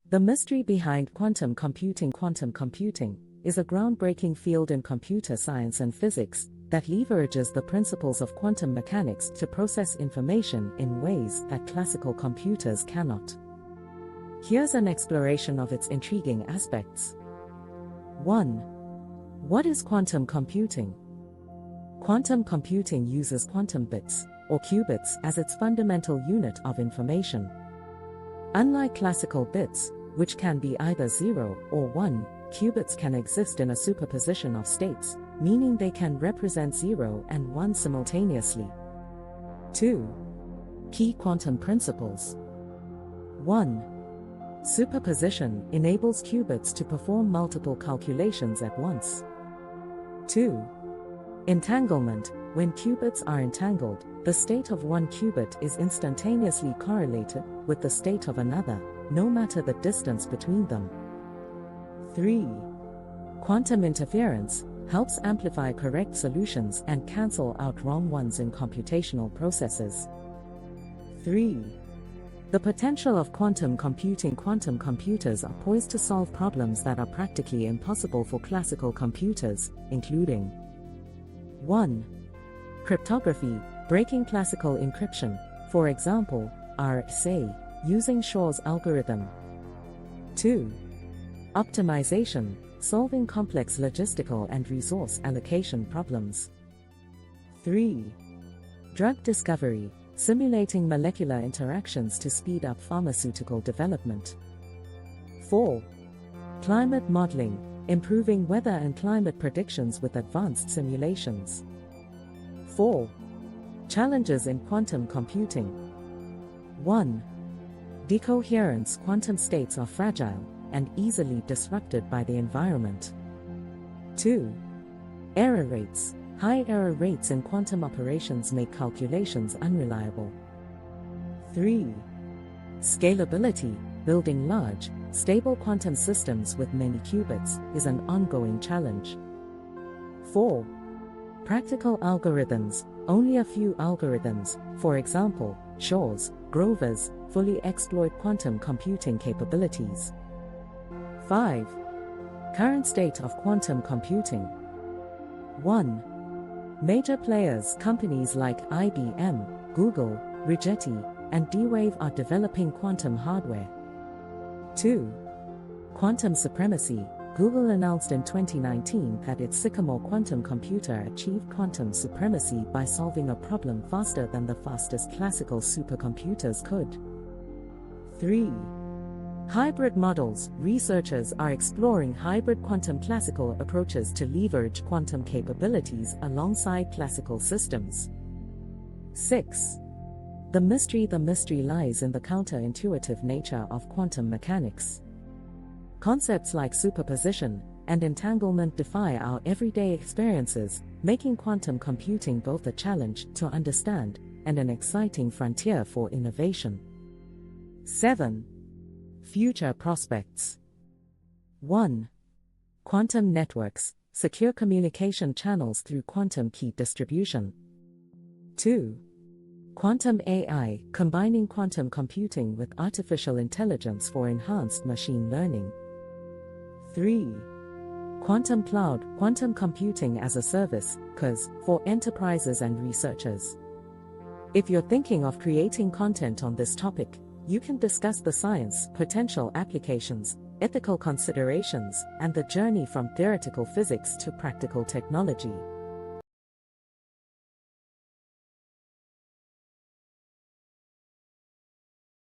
The mystery behind quantum computing. Quantum computing is a groundbreaking field in computer science and physics that leverages the principles of quantum mechanics to process information in ways that classical computers cannot. Here's an exploration of its intriguing aspects. 1. What is quantum computing? Quantum computing uses quantum bits, or qubits, as its fundamental unit of information. Unlike classical bits, which can be either 0 or 1, qubits can exist in a superposition of states, meaning they can represent 0 and 1 simultaneously. 2. Key quantum principles. 1. Superposition enables qubits to perform multiple calculations at once. 2. Entanglement. When qubits are entangled, the state of one qubit is instantaneously correlated with the state of another, no matter the distance between them. 3. Quantum interference helps amplify correct solutions and cancel out wrong ones in computational processes. 3. The potential of quantum computing. Quantum computers are poised to solve problems that are practically impossible for classical computers, including 1. Cryptography, breaking classical encryption, for example, RSA, using Shor's algorithm. 2. Optimization, solving complex logistical and resource allocation problems. 3. Drug discovery, simulating molecular interactions to speed up pharmaceutical development. 4. Climate modeling, improving weather and climate predictions with advanced simulations. 4. Challenges in quantum computing. 1. Decoherence. Quantum states are fragile and easily disrupted by the environment. 2. Error rates. High error rates in quantum operations make calculations unreliable. 3. Scalability. Building large, stable quantum systems with many qubits is an ongoing challenge. 4. Practical algorithms. Only a few algorithms, for example, Shor's, Grover's, fully exploit quantum computing capabilities. 5. Current state of quantum computing. 1. Major players. Companies like IBM, Google, Rigetti, and D-Wave are developing quantum hardware. 2. Quantum supremacy. Google announced in 2019 that its Sycamore quantum computer achieved quantum supremacy by solving a problem faster than the fastest classical supercomputers could. 3. Hybrid models. Researchers are exploring hybrid quantum classical approaches to leverage quantum capabilities alongside classical systems. 6. The mystery. The mystery lies in the counterintuitive nature of quantum mechanics. Concepts like superposition and entanglement defy our everyday experiences, making quantum computing both a challenge to understand and an exciting frontier for innovation. 7. Future prospects. 1. Quantum networks, secure communication channels through quantum key distribution. 2. Quantum AI, combining quantum computing with artificial intelligence for enhanced machine learning. 3. Quantum cloud, quantum computing as a service, CaaS, for enterprises and researchers. If you're thinking of creating content on this topic, you can discuss the science, potential applications, ethical considerations, and the journey from theoretical physics to practical technology.